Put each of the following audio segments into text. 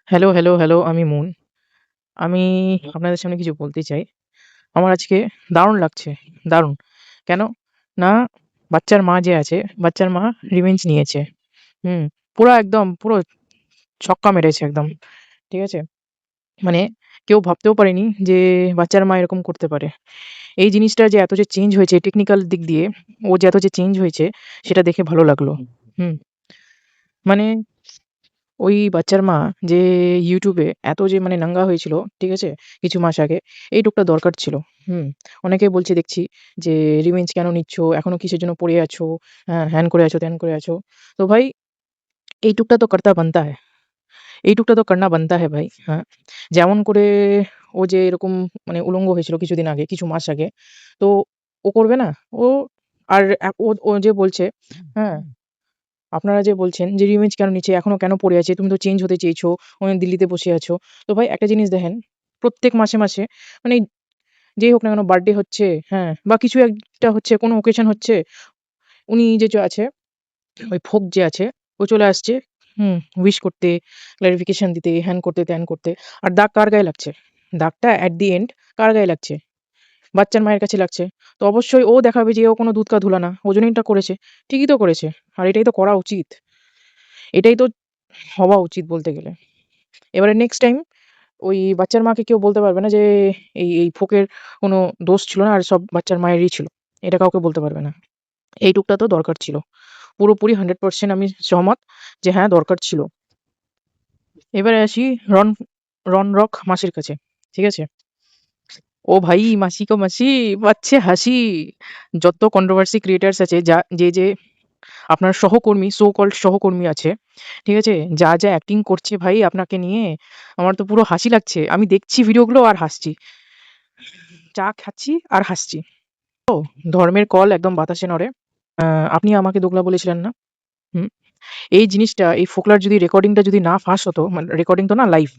Hello, hello, hello. আমি moon. আমি আপনাদের সামনে কিছু বলতে চাই। আমার আজকে দারুণ লাগছে, দারুণ। কেন? না, বাচ্চার মা যে আছে, বাচ্চার মা রিভেঞ্জ নিয়েছে। হুম? পুরো ছক্কা মেরেছে একদম। ঠিক আছে? মানে কেউ ভাবতেও পারেনি যে বাচ্চার মা এরকম করতে পারে। এই জিনিসটা যে এত যে চেঞ্জ হয়েছে টেকনিক্যাল দিক দিয়ে, ও যে এত যে চেঞ্জ হয়েছে সেটা দেখে ভালো লাগলো। হুম? মানে ওই বাচ্চার মা যে YouTube এ এত যে মানে নাঙ্গা হয়েছিল, ঠিক আছে? কিছু মাস আগে, এইটুকটা দরকার ছিল। হুম? অনেকেই বলছে দেখছি যে, "রিভেঞ্জ কেন নিচ্ছ? এখনো কিসের জন্য পড়ে আছো? হ্যাঁ, হ্যান করে আছো, ত্যান করে আছো।" তো ভাই এইটুকটা তো করতা বানতা হ্যায়। এইটুকটা তো করনা বানতা হ্যায় ভাই, হ্যাঁ? যেমন করে ও যে এরকম মানে উলঙ্গ হয়েছিল কিছুদিন আগে, কিছু মাস আগে। তো ও করবে না? ও আর ও যে বলছে, হ্যাঁ? আপনারা যে বলছেন যে রিভেঞ্জ কেন নিচ্ছে? এখনো কেন পড়ে আছে? তুমি তো চেঞ্জ হতে চেয়েছো। দিল্লিতে বসে আছো। তো ভাই একটা জিনিস দেখেন, প্রত্যেক মাসে মানে যেই হোক না কেন বার্থডে হচ্ছে, হ্যাঁ? বা কিছু একটা হচ্ছে, কোনো occasion হচ্ছে, উনি যে আছে, ওই ফোক যে আছে, ও চলে আসছে, হুম, উইশ করতে, ক্লারিফিকেশন দিতে, হ্যান করতে, ত্যান করতে। আর দাগ কার গায়ে লাগছে? দাগটা at the end কার গায়ে লাগছে? বাচ্চার মায়ের কাছে লাগছে। তো অবশ্যই ও দেখাবে যে ও কোনো দুধ কা ধুলা না। ও জন্যই এটা করেছে। ঠিকই তো করেছে। আর এটাই তো করা উচিত। এটাই তো হওয়া উচিত বলতে গেলে। এবারে নেক্সট টাইম ওই বাচ্চার মাকে কেউ বলতে পারবে না যে এই ফোকের কোনো দোষ ছিল না আর সব বাচ্চার মায়েরই ছিল। এটা কাউকে বলতে পারবে না। এইটুকটা তো দরকার ছিল। পুরোপুরি 100% আমি সহমত যে হ্যাঁ, দরকার ছিল। এবারে আসি রন রনরক মাসির কাছে। ঠিক আছে? ও ভাই মাসি গো মাসি, পাচ্ছে হাসি। যত কন্ট্রোভার্সি ক্রিয়েটরস আছে যে আপনার সহকর্মী, সো কল্ড সহকর্মী আছে, ঠিক আছে? যা অ্যাক্টিং করছে ভাই আপনাকে নিয়ে, আমার তো পুরো হাসি লাগছে। আমি দেখছি ভিডিওগুলো আর হাসছি। চা খাচ্ছি আর হাসছি। ধর্মের কল একদম বাতাসে নড়ে। আপনি আমাকে দোগলা বলেছিলেন না? হুম? এই জিনিসটা, এই ফোকলার যদি রেকর্ডিংটা যদি না ফাঁস হতো, মানে রেকর্ডিং তো না, লাইভ।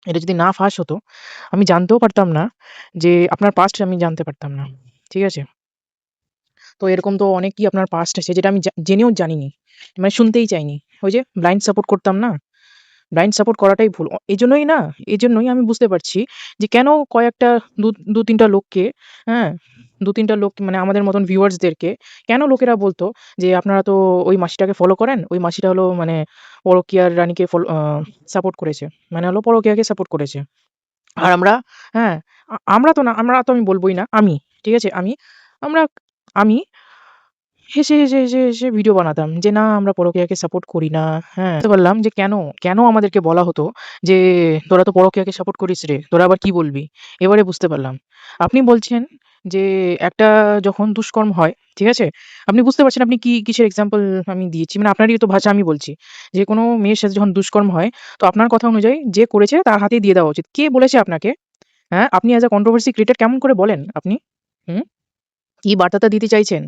এটা যদি না ফাঁস হতো, আমি জানতেও পারতাম না যে আপনার পাস্ট আমি জানতে পারতাম না। ঠিক আছে? তো এরকম তো অনেকই আপনার পাস্ট আছে যেটা আমি জেনেও জানিনি। মানে শুনতেই চাইনি। ওই যে ব্লাইন্ড সাপোর্ট করতাম না? ব্লাইন্ড সাপোর্ট করাটাই ভুল। এজন্যই না, এজন্যই আমি বুঝতে পারছি যে কেন কয়েকটা ২-৩ টা লোককে, হ্যাঁ? ২-৩ টা লোক মানে আমাদের মতন ভিউয়ার্সদেরকে কেন লোকেরা বলতো যে, "আপনারা তো ওই মাসিটাকে ফলো করেন। ওই মাসিটা হলো মানে পরকীয়ার রানীকে সাপোর্ট করেছে। মানে হলো পরকীয়াকে সাপোর্ট করেছে।" আর আমরা, হ্যাঁ, আমরা তো আমি বলবই না। আমি, ঠিক আছে? আমরা আমি হেসে ভিডিও বানাতাম যে, "না, আমরা পরকীয়াকে সাপোর্ট করি না।" হ্যাঁ? বুঝতে পারলাম যে কেন আমাদেরকে বলা হতো যে, "তোরা তো পরকীয়াকে সাপোর্ট করিস রে। তোরা আবার কি বলবি?" এবারে বুঝতে পারলাম। আপনি বলছেন যে, একটা যখন দুষ্কর্ম হয়, ঠিক আছে? আপনি বুঝতে পারছেন আপনি কিসের এক্সাম্পল আমি দিয়েছি। মানে আপনারই তো ভাষা আমি বলছি। যে কোনো মেয়ের সাথে যখন দুষ্কর্ম হয়, তো আপনার কথা অনুযায়ী যে করেছে তার হাতেই দিয়ে দেওয়া উচিত। কে বলেছে আপনাকে? হ্যাঁ? আপনি এস আ কন্ট্রোভার্সি ক্রিয়েটর কেমন করে বলেন আপনি? হুম? কি বার্তাটা দিতে চাইছেন?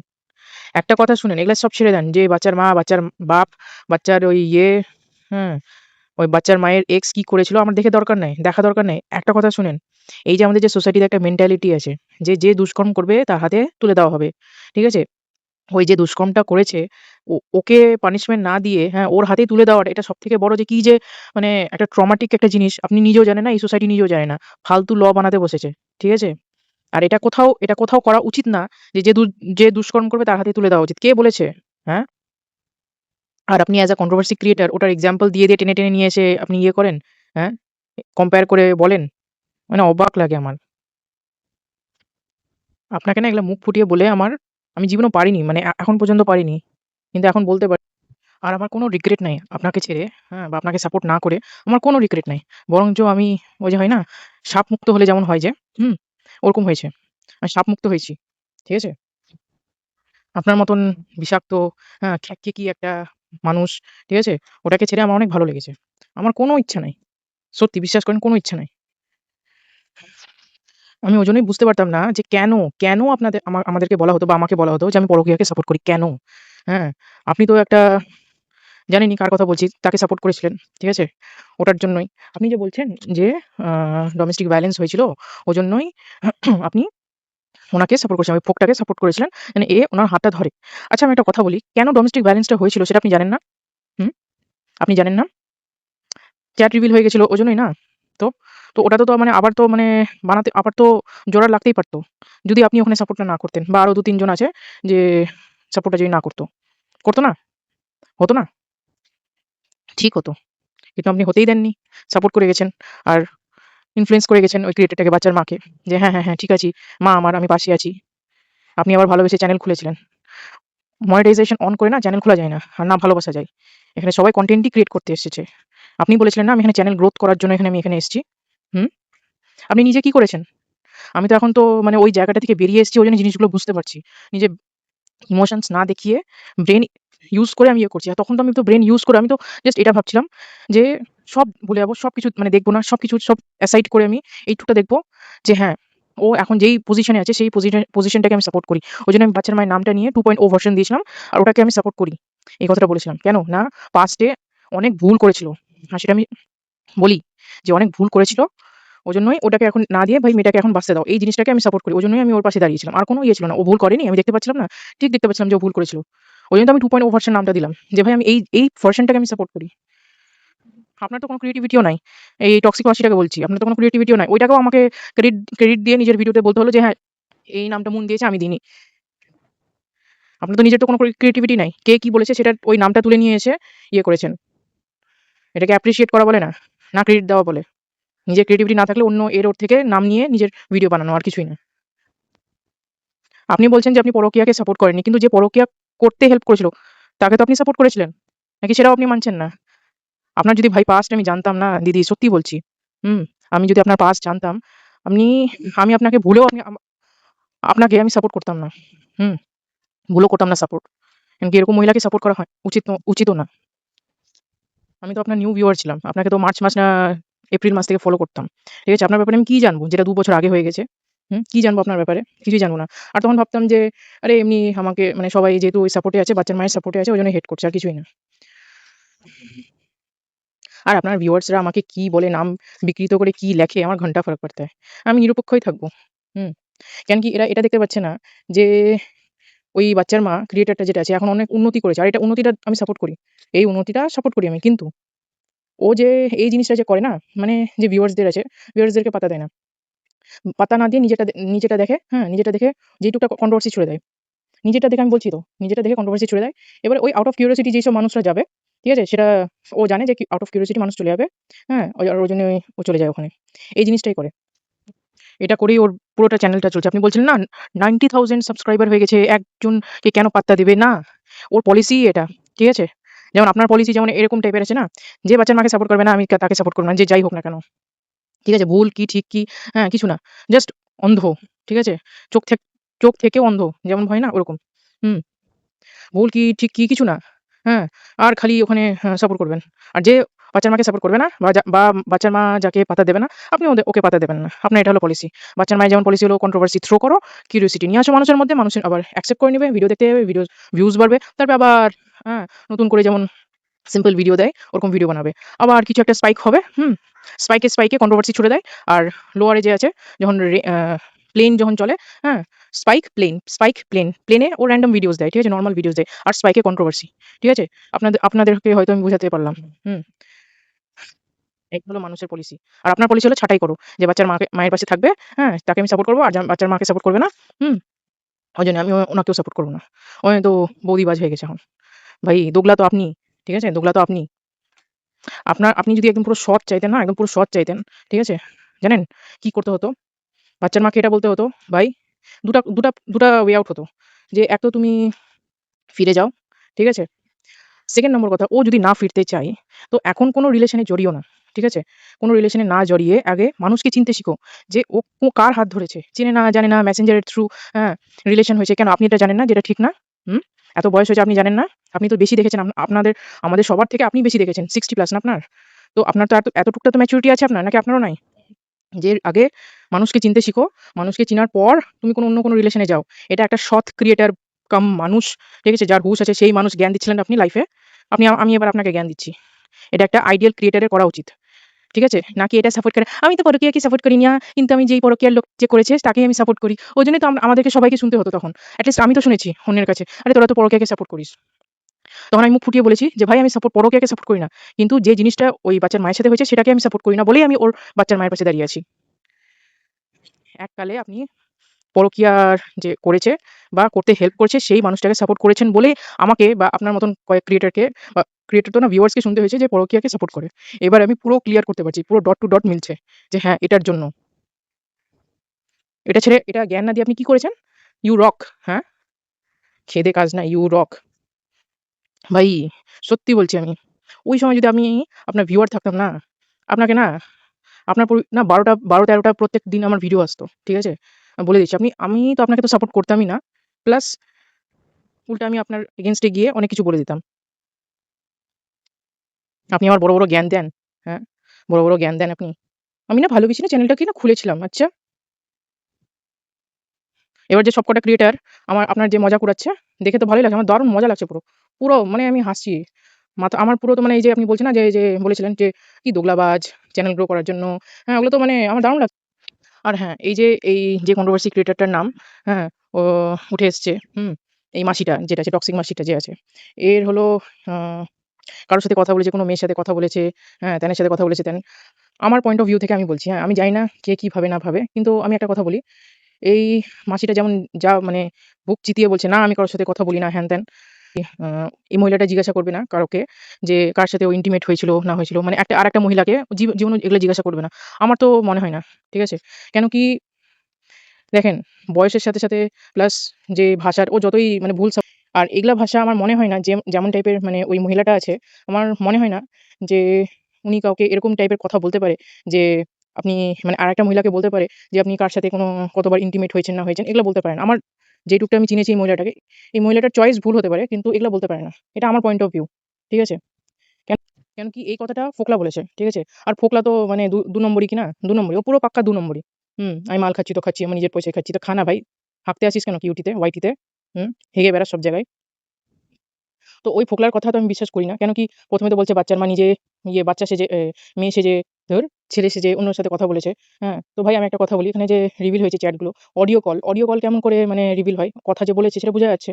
একটা কথা শুনেন, এগুলা সব ছেড়ে দেন। যে বাচ্চার মা, বাচ্চার বাপ, বাচ্চার ওই হ্যাঁ? ওই বাচ্চার মায়ের এক্স কি করেছিল আমার দেখে দরকার নাই, দেখা দরকার নাই। একটা কথা শুনেন, এই যে আমাদের যে সোসাইটিতে একটা মেন্টালিটি আছে যে দুষ্কর্ম করবে তার হাতে তুলে দেওয়া হবে। ঠিক আছে? ওই যে দুষ্কর্মটা করেছে ওকে পানিশমেন্ট না দিয়ে, হ্যাঁ, ওর হাতেই তুলে দেওয়াটা এটা সবথেকে বড় যে কি যে মানে একটা ট্রমাটিক একটা জিনিস আপনি নিজেও জানেন না, এই সোসাইটি নিজেও জানে না। ফালতু বানাতে বসেছে। ঠিক আছে? আর এটা কোথাও করা উচিত না যে দুষ্কর্ম করবে তার হাতে তুলে দেওয়া উচিত। কে বলেছে? হ্যাঁ? আর আপনি as a controversy creator ওটার এক্সাম্পল দিয়ে টেনে নিয়ে এসে আপনি ইয়ে করেন, হ্যাঁ? কম্পেয়ার করে বলেন। মানে অবাক লাগে আমার। আপনাকে না এগুলা মুখ ফুটিয়ে বলে আমি জীবনেও পারিনি। মানে এখন পর্যন্ত পারিনি। কিন্তু এখন বলতে পারি। আর আমার কোনো রিগ্রেট নাই আপনাকে ছেড়ে, হ্যাঁ? বা আপনাকে সাপোর্ট না করে আমার কোনো রিগ্রেট নাই। বরঞ্চ আমি ওই যে হয় না? সাপ মুক্ত হলে যেমন হয় যে, হুম? ওরকম হয়েছে। আমি সাপ মুক্ত হয়েছি। ঠিক আছে? আপনার মতন বিষাক্ত, হ্যাঁ, খ্যাকখেকি একটা মানুষ, ঠিক আছে? ওটাকে ছেড়ে আমার অনেক ভালো লেগেছে। আমার কোনো ইচ্ছা নাই। সত্যি বিশ্বাস করেন কোনো ইচ্ছা নাই। আমি ওজন্যই বুঝতে পারতাম না যে কেন আমাদেরকে বলা হতো বা আমাকে বলা হতো যে আমি পরকীয়াকে সাপোর্ট করি। কেন? হ্যাঁ? আপনি তো একটা জানেনই কার কথা বলছি, তাকে সাপোর্ট করেছিলেন। ঠিক আছে? ওটার জন্যই। আপনি যে বলছেন যে আ ডোমেস্টিক ভায়োলেন্স হয়েছিল ওজন্যই আপনি উনাকে সাপোর্ট করেছিলেন। ওই ফোকটাকে সাপোর্ট করেছিলেন। মানে উনার হাতটা ধরে। আচ্ছা আমি একটা কথা বলি, কেন ডোমেস্টিক ভায়োলেন্স টা হয়েছিল সেটা আপনি জানেন না? হুম? আপনি জানেন না? চ্যাট রিভিল হয়ে গেছিল ওজন্যই না। তো তো ওটা তো মানে আবার তো মানে বানাতে আবার তো জোড়া লাগতেই পারতো। যদি আপনি ওখানে সাপোর্টটা না করতেন বা আরো ২-৩ জন আছে যে সাপোর্টটা যদি না করতো। করতো না? হতো না? ঠিক হতো। কিন্তু আপনি হতেই দেননি। সাপোর্ট করে গেছেন। আর ইনফ্লুয়েন্স করে গেছেন ওই ক্রিয়েটরটাকে, বাচ্চার মাকে। যে হ্যাঁ, হ্যাঁ, হ্যাঁ, ঠিক আছি। মা আমার, আমি পাশে আছি। আপনি আবার ভালোবেসে চ্যানেল খুলেছিলেন। মনিটাইজেশন অন করে না চ্যানেল খোলা যায় না। আর না ভালোবাসা যায়। এখানে সবাই কনটেন্টই ক্রিয়েট করতে এসেছে। আপনি বলেছিলেন না আমি এখানে চ্যানেল গ্রোথ করার জন্য আমি এখানে এসেছি। হুম? আপনি নিজে কি করেছেন? আমি তো এখন তো মানে ওই জায়গাটা থেকে বেরিয়ে এসেছি ওইজন্য জিনিসগুলো বুঝতে পারছি। নিজে ইমোশনস না দেখিয়ে ব্রেন ইউজ করে আমি ইয়ে করছি। আর তখন তো আমি তো ব্রেন ইউজ করে আমি তো জাস্ট এটা ভাবছিলাম যে সব ভুলে যাবো। সবকিছু মানে দেখব না। সবকিছু সব অ্যাসাইড করে আমি এইটুকুটা দেখব যে হ্যাঁ, ও এখন যেই পজিশনে আছে সেই পজিশনটাকে আমি সাপোর্ট করি। ওইজন্য আমি বাচ্চার মায়ের নামটা নিয়ে 2.0 ভার্সন দিয়েছিলাম। আর ওটাকে আমি সাপোর্ট করি। এই কথাটা বলেছিলাম। কেন? না পাস্টে অনেক ভুল করেছিল। আর সেটা আমি বলি যে অনেক ভুল করেছিল। ওজন্যই ওটাকে এখন না দিয়ে ভাই মেয়েটাকে এখন বাঁচতে দাও। এই জিনিসটাকে আমি সাপোর্ট করি। ওজন্যই আমি ওর পাশে দাঁড়িয়েছিলাম। আর কোনো ইয়ে ছিল না। ও ভুল করেনি। আমি দেখতে পাচ্ছিলাম না। ঠিক দেখতে পাচ্ছিলাম যে ও ভুল করেছিল। ওইজন্য তো আমি 2.0 ভার্সন নামটা দিলাম। যে ভাই আমি এই ভার্সনটাকে আমি সাপোর্ট করি। আপনার তো কোনো ক্রিয়েটিভিটিও নাই। এই টক্সিক মাসিটাকে বলছি। আপনার তো কোনো ক্রিয়েটিভিটিও নাই। ওইটাকেও আমাকে ক্রেডিট দিয়ে নিজের ভিডিওতে বলতে হলো যে হ্যাঁ, এই নামটা মুন দিয়েছে আমি দিইনি। আপনার তো নিজের তো কোনো ক্রিয়েটিভিটি নাই। কে কি বলেছে সেটা ওই নামটা তুলে নিয়ে এসে ইয়ে করেছেন। এটাকে অ্যাপ্রিশিয়েট করা বলে না। না ক্রেডিট দেওয়া বলে। নিজের ক্রিয়েটিভিটি না থাকলে অন্য এর ওর থেকে নাম নিয়ে নিজের ভিডিও বানানো আর কিছুই না। আপনি বলছেন যে আপনি পরকীয়াকে সাপোর্ট করেননি। কিন্তু যে পরকীয়া করতে হেল্প করেছিল, তাকে তো আপনি সাপোর্ট করেছিলেন। নাকি সেটাও আপনি মানছেন না? আপনার যদি ভাই পাস্ট আমি জানতাম না দিদি সত্যি বলছি। হুম? আমি যদি আপনার পাস্ট জানতাম, আপনি আমি আপনাকে ভুলেও আপনাকে আমি সাপোর্ট করতাম না। হুম? ভুলও করতাম না সাপোর্ট। কারণ কি এরকম মহিলাকে সাপোর্ট করা হয়? উচিতও না। আমি তো আপনার নিউ ভিউয়ার ছিলাম। আপনাকে তো মার্চ মাস না এপ্রিল মাস থেকে ফলো করতাম। ঠিক আছে? আপনার ব্যাপারে আমি কি জানবো? যেটা ২ বছর আগে হয়ে গেছে। কি জানবো আপনার ব্যাপারে? কিছুই জানবো না। আর তখন ভাবতাম যে আরে এমনি আমাকে মানে সবাই যেহেতু ওই সাপোর্টে আছে, বাচ্চার মায়ের সাপোর্টে আছে ওইজন্য হেট করছে আর কিছুই না। আর আপনার ভিউয়ার্সরা আমাকে কি বলে নাম বিকৃত করে কি লেখে আমার ঘন্টা ফরক পড়তা है। আমি নিরপেক্ষই থাকবো। হুম? কেন কি এরা এটা দেখতে পাচ্ছে না যে ওই বাচ্চার মা ক্রিয়েটরটা যেটা আছে এখন অনেক উন্নতি করেছে। আর এটা উন্নতিটা আমি সাপোর্ট করি। এই উন্নতিটা সাপোর্ট করি আমি। কিন্তু ও যে এই জিনিসটা যে করে না মানে যে ভিউয়ার্সদের আছে, ভিউয়ার্সদেরকে পাত্তা দেয় না। পাত্তা না দিয়ে নিজেরটা দেখে, হ্যাঁ? নিজেরটা দেখে যেটুকটা কন্ট্রোভার্সি ছুড়ে দেয়। নিজেরটা দেখে আমি বলছি তো, নিজেরটা দেখে কন্ট্রোভার্সি ছুড়ে দেয়। এবারে ওই আউট অফ কিউরিওসিটি যেসব মানুষরা যাবে, ঠিক আছে? সেটা ও জানে যে আউট অফ কিউরিওসিটি মানুষ চলে যাবে, হ্যাঁ? আর ওই জন্যই ও চলে যায় ওখানে। এই জিনিসটাই করে। এটা করেই ওর পুরোটা চ্যানেলটা চলছে। আপনি বলছিলেন না 90,000 সাবস্ক্রাইবার হয়ে গেছে, একজনকে কেন পাত্তা দিবে? না, ওর পলিসিই এটা। ঠিক আছে? যেমন আপনার পলিসি যেমন এরকম টাইপের আছে না? যে বাচ্চার মাকে সাপোর্ট করবে না, আমি তাকে সাপোর্ট করব না। যে যাই হোক না কেন। ঠিক আছে? ভুল কি ঠিক কি, হ্যাঁ? কিছু না। জাস্ট অন্ধ। ঠিক আছে? চোখ থেক চোখ থেকেও অন্ধ। যেমন হয় না? ওরকম। হুম? ভুল কি ঠিক কি কিছু না। হ্যাঁ? আর খালি ওখানে সাপোর্ট করবেন। আর যে বাচ্চার মাকে সাপোর্ট করবে না বা বাচ্চার মা যাকে পাত্তা দেবে না, আপনি ওকে পাত্তা দেবেন না। আপনার এটা হলো পলিসি। বাচ্চার মায়ের যেমন পলিসি হলো কন্ট্রোভার্সি থ্রো করো, কিউরিওসিটি নিয়ে আসো মানুষের মধ্যে, মানুষ আবার অ্যাকসেপ্ট করে নিবে, ভিডিও দেখতে যাবে, ভিউজ বাড়বে। তারপরে আবার হ্যাঁ, নতুন করে যেমন সিম্পল ভিডিও দেয়, ওরকম ভিডিও বানাবে। আবার কিছু একটা স্পাইক হবে, স্পাইকে কন্ট্রোভার্সি ছুড়ে দেয়। আর লোয়ারে যে আছে যখন প্লেন যখন চলে, হ্যাঁ? প্লেনে ও র‍্যান্ডম ভিডিওস দেয়। ঠিক আছে? নরমাল ভিডিওস দেয়। আর স্পাইকে কন্ট্রোভার্সি। ঠিক আছে? আপনাদেরকে হয়তো আমি বুঝাতে পারলাম। হুম? এই হলো মানুষের পলিসি। আর আপনার পলিসি হলো ছাঁটাই করো। যে বাচ্চার মায়ের পাশে থাকবে, হ্যাঁ? তাকে আমি সাপোর্ট করব। আর বাচ্চার মাকে সাপোর্ট করবে না, হুম? ওইজন্য আমি ওনাকেও সাপোর্ট করব না। ও তো বৌদিবাজ হয়ে গেছে এখন। ভাই দোগলা তো আপনি। ঠিক আছে? দোগলা তো আপনি। আপনি যদি একদম পুরো সৎ চাইতেন না, একদম পুরো সৎ চাইতেন, ঠিক আছে? জানেন কি করতে হতো? বাচ্চার মাকে এটা বলতে হতো, "ভাই ২টা ওয়ে আউট হতো। যে এক তো তুমি ফিরে যাও, ঠিক আছে? 2nd নম্বর কথা, ও যদি না ফিরতে চায়, তো এখন কোনো রিলেশন এ জড়িও না। ঠিক আছে? কোনো রিলেশন এ না জড়িয়ে আগে মানুষকে চিনতে শিখো। যে ও কার হাত ধরেছে? চেনে না, জানে না, মেসেঞ্জার এর থ্রু হ্যাঁ, রিলেশন হয়েছে। কেন আপনি এটা জানেন না যে এটা ঠিক না? হুম? এত বয়স হয়েছে আপনি জানেন না? আপনি তো বেশি দেখেছেন। আমাদের সবার থেকে আপনি বেশি দেখেছেন। 60 প্লাস না আপনার? তো আপনার তো এতটুকটা তো ম্যাচুরিটি আছে আপনার, নাকি আপনারও নাই? যে আগে মানুষকে চিনতে শিখো। মানুষকে চিনার পর তুমি অন্য কোনো রিলেশন এ যাও। এটা একটা সৎ ক্রিয়েটর কাম মানুষ, ঠিক আছে? যার হুঁশ আছে সেই মানুষ জ্ঞান দিচ্ছিলেন আপনি লাইফে। আমি এবার আপনাকে জ্ঞান দিচ্ছি। এটা একটা আইডিয়াল ক্রিয়েটর এর করা উচিত। ঠিক আছে? নাকি এটা সাপোর্ট করে, আমি তো পরকীয়াকে সাপোর্ট করি না। কিন্তু আমি যেই পরকীয়ার লোক যে করেছে তাকেই আমি সাপোর্ট করি। ওইজন্যই তো আমাদেরকে সবাইকে শুনতে হতো তখন। এট লিস্ট আমি তো শুনেছি অন্যের কাছে। আরে তোরা তো পরকীয়াকে সাপোর্ট করিস। তখন আমি মুখ ফুটিয়ে বলেছি যে, "ভাই আমি পরকীয়াকে সাপোর্ট করি না। কিন্তু যে জিনিসটা ওই বাচ্চার মায়ের সাথে হয়েছে সেটাকে আমি সাপোর্ট করি না বলেই আমি ওর বাচ্চার মায়ের পাশে দাঁড়িয়ে আছি।" এককালে আপনি পরকীয়ার যে করেছে বা করতে হেল্প করেছে সেই মানুষটাকে সাপোর্ট করেছেন বলেই আমাকে বা আপনার মতন কয়েক ক্রিয়েটরকে বা ক্রিয়েটর তো না ভিউয়ার্সকে শুনতে হয়েছে যে পরকীয়াকে সাপোর্ট করে। এবার আমি পুরো ক্লিয়ার করতে পারছি। পুরো ডট টু ডট মিলছে যে হ্যাঁ, এটার জন্য। এটা ছেড়ে এটা জ্ঞান না দিয়ে আপনি কি করেছেন? ইউ রক, হ্যাঁ? খেদে কাজ নাই, ইউ রক। ভাই সত্যি বলছি আমি। ওই সময় যদি আমি আপনার ভিউয়ার থাকতাম না, আপনাকে না আপনার না ১২ টা প্রত্যেকদিন আমার ভিডিও আসতো। ঠিক আছে? আমি বলে দিচ্ছি আমি তো আপনাকে তো সাপোর্ট করতামই না। প্লাস উল্টা আমি আপনার এগেইনস্ট এ গিয়ে অনেক কিছু বলে দিতাম। আপনি আমার বড়, বড় জ্ঞান দেন, হ্যাঁ? বড়, বড় জ্ঞান দেন আপনি। আমি না ভালোবেসে না চ্যানেলটাকে না খুলেছিলাম। আচ্ছা? এবার যে সবকটা ক্রিয়েটর আপনার যে মজা কুড়াচ্ছে, দেখে তো ভালোই লাগছে। আমার দারুণ মজা লাগছে পুরো। পুরো মানে আমি হাসছি। আমার পুরো তো মানে এই যে আপনি বলছেন না যে বলেছিলেন যে কি দোগলাবাজ চ্যানেল গ্রো করার জন্য। হ্যাঁ, ওগুলো তো মানে আমার দারুণ লাগছে। আর হ্যাঁ, এই যে কন্ট্রোভার্সি ক্রিয়েটরটার নাম, হ্যাঁ? ও উঠে এসছে, হুম? এই মাসিটা যেটা আছে টক্সিক মাসিটা যে আছে। এর হলো আ কারো সাথে কথা বলেছে, কোনো মেয়ের সাথে কথা বলেছে, হ্যাঁ? ত্যানের সাথে কথা বলেছে ত্যান। আমার পয়েন্ট অফ ভিউ থেকে আমি বলছি, হ্যাঁ? আমি জানি না কে কি ভাবে না ভাবে। কিন্তু আমি একটা কথা বলি, এই মাসিটা যেমন যা মানে বুক চিতিয়ে বলছে, "না আমি কারো সাথে কথা বলি না" হ্যান-ত্যান। আ এই মহিলাটা জিজ্ঞাসা করবে না কাউকে যে কার সাথে ও ইন্টিমেট হয়েছিল না হয়েছিল। মানে আরেকটা মহিলাকে জীবনেও এগুলো জিজ্ঞাসা করবে না। আমার তো মনে হয় না। ঠিক আছে? কেন কি দেখেন বয়সের সাথে, সাথে প্লাস যে ভাষার ও যতই মানে আর এগুলা ভাষা আমার মনে হয় না যে যেমন টাইপের মানে ওই মহিলাটা আছে, আমার মনে হয় না যে উনি কাউকে এরকম টাইপের কথা বলতে পারে যে আপনি মানে আরেকটা মহিলাকে বলতে পারে যে আপনি কার সাথে কতবার ইন্টিমেট হয়েছেন না হয়েছেন এগুলা বলতে পারে না। আমার যেটুকটা আমি চিনেছি এই মহিলাটাকে, এই মহিলাটার চয়েস ভুল হতে পারে কিন্তু এগুলা বলতে পারে না। এটা আমার পয়েন্ট অফ ভিউ। ঠিক আছে? কেন কেন কি এই কথাটা ফোকলা বলেছে। ঠিক আছে? আর ফোকলা তো মানে ২ নম্বরই কিনা? ২ নম্বরই। ও পুরো পাক্কা ২ নম্বরই। আমি মাল খাচ্ছি তো খাচ্ছি, আমার নিজের পয়সায় খাচ্ছি। তো খা না ভাই। হাঁকতে আসিস কেন কিউটিতে, ওয়াইটিতে? হেগে বেড়াস সব জায়গায়। তো ওই ফোকলার কথা তো আমি বিশ্বাস করি না। কেন কি ১ম এ তো বলছে বাচ্চার মা নিজে বাচ্চা সেজে মেয়ে সেজে ছেলে সেজে অন্যর সাথে কথা বলেছে। হ্যাঁ? তো ভাই আমি একটা কথা বলি, এখানে যে রিভিল হয়েছে চ্যাটগুলো, অডিও কল কেমন করে মানে রিভিল হয়? কথা যে বলেছে সেটা বোঝা যাচ্ছে।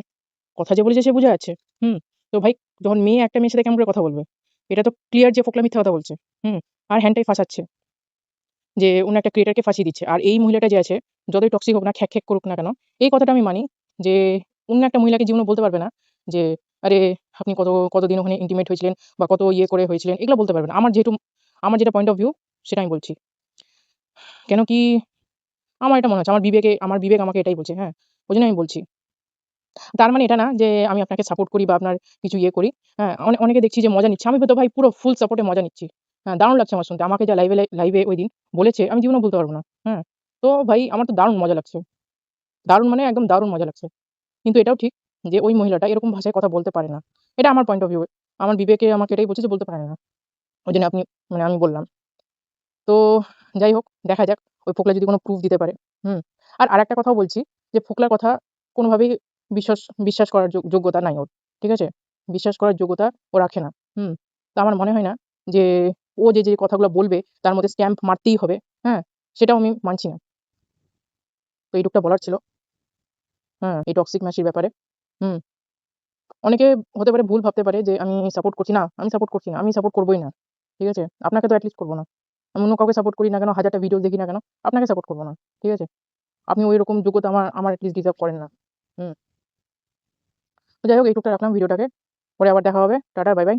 কথা যে বলেছে সে বোঝা যাচ্ছে। হুম? তো ভাই যখন মেয়ে একটা মেয়ের সাথে কেমন করে কথা বলবে? এটা তো ক্লিয়ার যে ফোকলা মিথ্যা কথা বলছে। হুম? আর হ্যানটাই ফাঁসাচ্ছে। যে অন্য একটা ক্রিয়েটরকে ফাঁসিয়ে দিচ্ছে। আর এই মহিলাটা যে আছে, যতই টক্সিক হোক না, খ্যাঁক, খ্যাঁক করুক না কেন, এই কথাটা আমি মানি যে অন্য একটা মহিলাকে জীবনেও বলতে পারবে না যে, "আরে আপনি কতদিন ওখানে ইন্টিমেট হয়েছিলেন বা কত ইয়ে করে হয়েছিলেন।" এগুলো বলতে পারবে না। আমার যেটা পয়েন্ট অফ ভিউ সেটা আমি বলছি। কেন কি আমার এটা মনে হচ্ছে, আমার বিবেক আমাকে এটাই বলছে, হ্যাঁ? ওইজন্য আমি বলছি। তার মানে এটা না যে আমি আপনাকে সাপোর্ট করি বা আপনার কিছু ইয়ে করি। হ্যাঁ? অনেকে দেখছি যে মজা নিচ্ছে। আমি তো ভাই পুরো ফুল সাপোর্ট এ মজা নিচ্ছি। হ্যাঁ, দারুণ লাগছে আমার শুনতে। আমাকে যা লাইভে ঐদিন বলেছে আমি জীবনেও বলতে পারব না। হ্যাঁ? তো ভাই আমার তো দারুণ মজা লাগছে। দারুণ মানে একদম দারুণ মজা লাগছে। কিন্তু এটাও ঠিক যে ওই মহিলাটা এরকম ভাষায় কথা বলতে পারে না। এটা আমার পয়েন্ট অফ ভিউ। আমার বিবেকে আমাকে এটাই বলছে যে বলতে পারে না। ওইজন্য মানে আমি বললাম। তো যাই হোক দেখা যাক ওই ফোকলা যদি কোনো প্রুফ দিতে পারে। হুম? আর আরেকটা কথাও বলছি যে ফোকলার কথা কোনোভাবেই বিশ্বাস বিশ্বাস করার যোগ্যতা নাই ওর। ঠিক আছে? বিশ্বাস করার যোগ্যতা ও রাখে না। হুম? তো আমার মনে হয় না যে ও যে কথাগুলো বলবে তার মধ্যে স্ট্যাম্প মারতেই হবে। হ্যাঁ? সেটাও আমি মানছি না। তো এইটুকটা বলার ছিল। হ্যাঁ, এই টক্সিক মাসির ব্যাপারে। হুম? অনেকে হতে পারে ভুল ভাবতে পারে যে আমি সাপোর্ট করছি না, আমি সাপোর্ট করছি না, আমি সাপোর্ট করবই না। ঠিক আছে? আপনাকে তো এট লিস্ট করব না। আমি অন্য কাউকে সাপোর্ট করি না কেন, ১০০০ টা ভিডিও দেখি না কেন, আপনাকে সাপোর্ট করব না। ঠিক আছে? আপনি ঐরকম যোগ্যতা আমার এট লিস্ট ডিজার্ভ করেন না। হুম? তো যাই হোক এইটুকটা রাখলাম ভিডিওটাকে। পরে আবার দেখা হবে। টাটা, বাই, বাই।